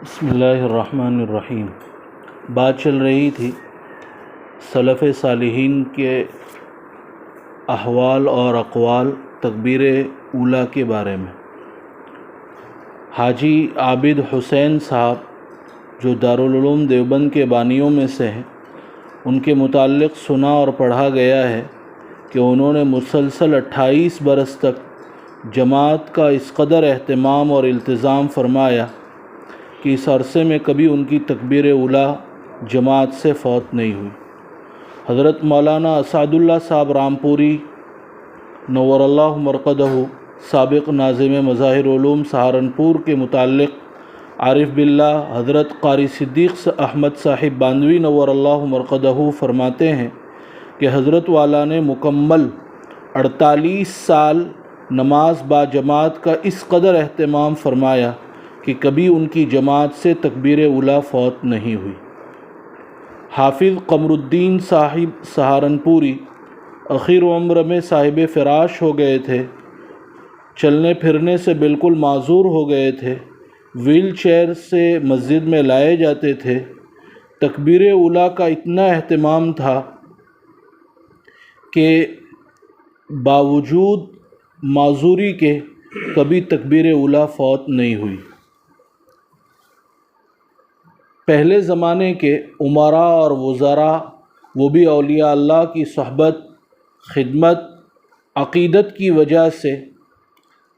بسم اللہ الرحمن الرحیم۔ بات چل رہی تھی سلف صالحین کے احوال اور اقوال تکبیر اولیٰ کے بارے میں۔ حاجی عابد حسین صاحب جو دارالعلوم دیوبند کے بانیوں میں سے ہیں، ان کے متعلق سنا اور پڑھا گیا ہے کہ انہوں نے مسلسل 28 برس تک جماعت کا اس قدر اہتمام اور التزام فرمایا کہ اس عرصے میں کبھی ان کی تکبیر اولیٰ جماعت سے فوت نہیں ہوئی۔ حضرت مولانا اسعد اللہ صاحب رامپوری نور اللہ مرقدہ، سابق ناظم مظاہر علوم سہارنپور کے متعلق عارف باللہ حضرت قاری صدیق احمد صاحب باندوی نور اللہ مرقدہ فرماتے ہیں کہ حضرت والا نے مکمل 48 سال نماز با جماعت کا اس قدر اہتمام فرمایا کہ کبھی ان کی جماعت سے تکبیر اولیٰ فوت نہیں ہوئی۔ حافظ قمر الدین صاحب سہارنپوری اخیر عمر میں صاحب فراش ہو گئے تھے، چلنے پھرنے سے بالکل معذور ہو گئے تھے، ویل چیئر سے مسجد میں لائے جاتے تھے۔ تکبیر اولیٰ کا اتنا اہتمام تھا کہ باوجود معذوری کے کبھی تکبیر اولیٰ فوت نہیں ہوئی۔ پہلے زمانے کے امراء اور وزراء، وہ بھی اولیاء اللہ کی صحبت، خدمت، عقیدت کی وجہ سے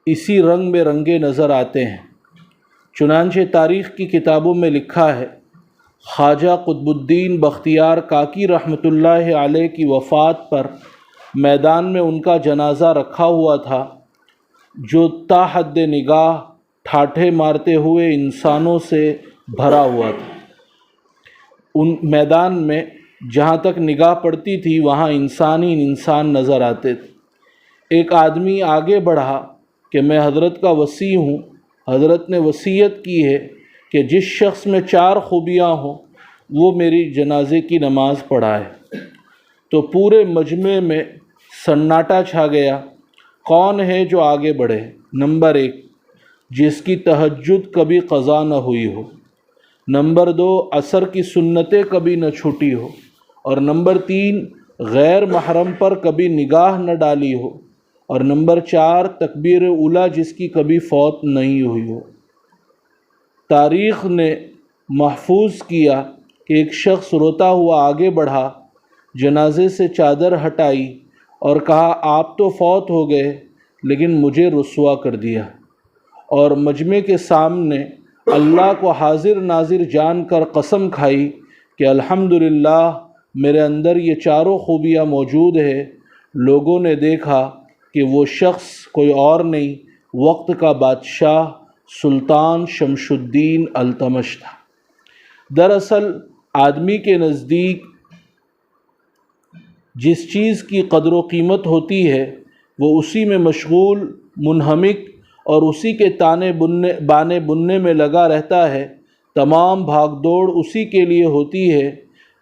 اسی رنگ میں رنگے نظر آتے ہیں۔ چنانچہ تاریخ کی کتابوں میں لکھا ہے، خواجہ قطب الدین بختیار کاکی رحمۃ اللہ علیہ کی وفات پر میدان میں ان کا جنازہ رکھا ہوا تھا، جو تا حد نگاہ ٹھاٹھے مارتے ہوئے انسانوں سے بھرا ہوا تھا۔ ان میدان میں جہاں تک نگاہ پڑتی تھی وہاں انسان ہی انسان نظر آتے تھے۔ ایک آدمی آگے بڑھا کہ میں حضرت کا وصی ہوں، حضرت نے وصیت کی ہے کہ جس شخص میں 4 خوبیاں ہوں وہ میری جنازے کی نماز پڑھائے۔ تو پورے مجمع میں سناٹا چھا گیا۔ کون ہے جو آگے بڑھے؟ نمبر 1، جس کی تہجد کبھی قضا نہ ہوئی ہو۔ نمبر 2، عصر کی سنتیں کبھی نہ چھوٹی ہو۔ اور نمبر 3، غیر محرم پر کبھی نگاہ نہ ڈالی ہو۔ اور نمبر 4، تکبیر اولیٰ جس کی کبھی فوت نہیں ہوئی ہو۔ تاریخ نے محفوظ کیا کہ ایک شخص روتا ہوا آگے بڑھا، جنازے سے چادر ہٹائی اور کہا، آپ تو فوت ہو گئے لیکن مجھے رسوا کر دیا، اور مجمع کے سامنے اللہ کو حاضر ناظر جان کر قسم کھائی کہ الحمدللہ میرے اندر یہ 4 خوبیاں موجود ہے۔ لوگوں نے دیکھا کہ وہ شخص کوئی اور نہیں، وقت کا بادشاہ سلطان شمس الدین التمش تھا۔ دراصل آدمی کے نزدیک جس چیز کی قدر و قیمت ہوتی ہے وہ اسی میں مشغول، منہمک اور اسی کے بانے بننے میں لگا رہتا ہے۔ تمام بھاگ دوڑ اسی کے لیے ہوتی ہے۔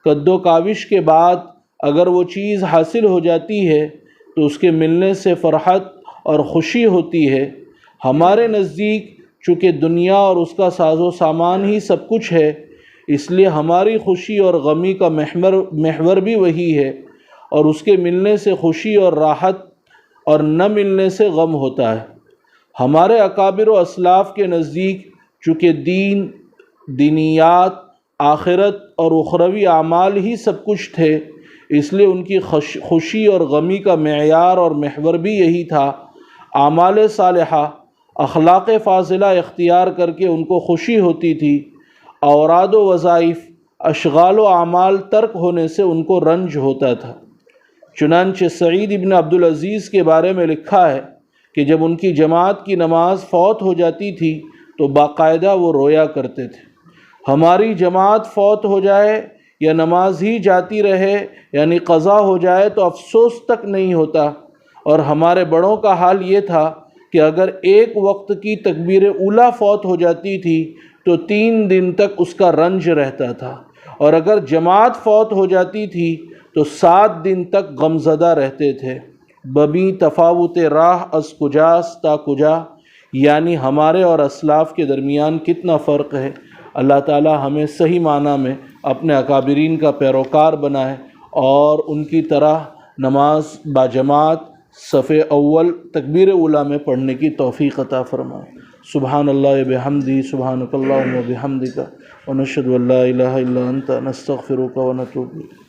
قد و کاوش کے بعد اگر وہ چیز حاصل ہو جاتی ہے تو اس کے ملنے سے فرحت اور خوشی ہوتی ہے۔ ہمارے نزدیک چونکہ دنیا اور اس کا ساز و سامان ہی سب کچھ ہے، اس لیے ہماری خوشی اور غمی کا محور بھی وہی ہے، اور اس کے ملنے سے خوشی اور راحت اور نہ ملنے سے غم ہوتا ہے۔ ہمارے اکابر و اسلاف کے نزدیک چونکہ دین، دینیات، آخرت اور اخروی اعمال ہی سب کچھ تھے، اس لیے ان کی خوشی اور غمی کا معیار اور محور بھی یہی تھا۔ اعمال صالحہ، اخلاق فاضلہ اختیار کر کے ان کو خوشی ہوتی تھی، اوراد و وظائف، اشغال و اعمال ترک ہونے سے ان کو رنج ہوتا تھا۔ چنانچہ سعید ابن عبدالعزیز کے بارے میں لکھا ہے کہ جب ان کی جماعت کی نماز فوت ہو جاتی تھی تو باقاعدہ وہ رویا کرتے تھے، ہماری جماعت فوت ہو جائے یا نماز ہی جاتی رہے یعنی قضا ہو جائے تو افسوس تک نہیں ہوتا، اور ہمارے بڑوں کا حال یہ تھا کہ اگر ایک وقت کی تکبیر اولیٰ فوت ہو جاتی تھی تو 3 دن تک اس کا رنج رہتا تھا، اور اگر جماعت فوت ہو جاتی تھی تو 7 دن تک غمزدہ رہتے تھے۔ ببی تفاوت راہ از کجاست تا کجا، یعنی ہمارے اور اسلاف کے درمیان کتنا فرق ہے۔ اللہ تعالی ہمیں صحیح معنی میں اپنے اکابرین کا پیروکار بنائے اور ان کی طرح نماز باجماعت صف اول تکبیر اولیٰ میں پڑھنے کی توفیق عطا فرمائے۔ سبحان اللہ بحمدی، سبحانک اللہم وبحمدک، ونشہد ان لا الہ الا انت، نستغفرک ونتوب الیک۔